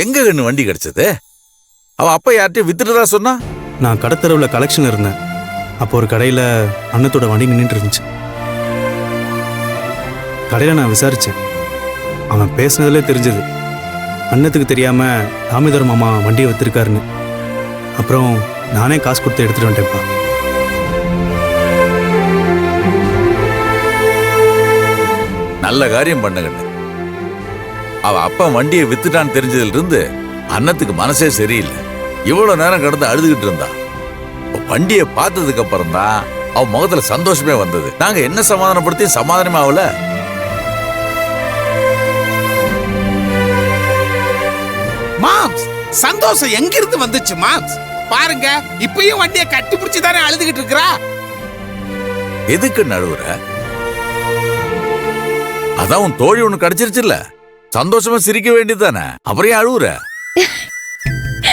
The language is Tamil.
எங்க கண்ணு வண்டி கிடைச்சது? அவ அப்பா யார்கிட்டயும் வித்துட்டுதா சொன்னா? நான் கடத்தரவில் கலெக்ஷன் இருந்தேன். அப்போ ஒரு கடையில் அண்ணத்தோட வண்டி நின்றுட்டு இருந்துச்சு. கடையில் நான் விசாரித்தேன். அவன் பேசுனதுலே தெரிஞ்சது அண்ணத்துக்கு தெரியாமல் தாமிதர் மாமா வண்டியை விற்றுருக்காருன்னு. அப்புறம் நானே காசு கொடுத்து எடுத்துகிட்டு வந்துட்டேன்ப்பா. நல்ல காரியம் பண்ணுங்கண்ணு. அவ அப்பா வண்டியை வித்துட்டான்னு தெரிஞ்சதுல இருந்து அண்ணத்துக்கு மனசே சரியில்லை. இவ்வளவு நேரம் கடந்து அழுதுகிட்டு இருந்தா. வண்டியை பார்த்ததுக்கு அப்புறம் தான் அவ முகத்துல சந்தோஷமே வந்தது. நாங்க என்ன சமாதானப்படுத்தி சமாதானமே ஆகல. மாம்ஸ், சந்தோஷம் எங்கிருந்து வந்துச்சு மாம்ஸ்? பாருங்க, இப்பயும் வண்டியை கட்டி பிடிச்சி தானே அழுதுகிட்டு இருக்கிறா. எதுக்கு நழுவுற? அதான் உன் தோழி ஒண்ணு கிடைச்சிருச்சுல்ல, சந்தோஷமா சிரிக்க வேண்டியதுதானே, அப்புறம் ஏன் அழுவுற?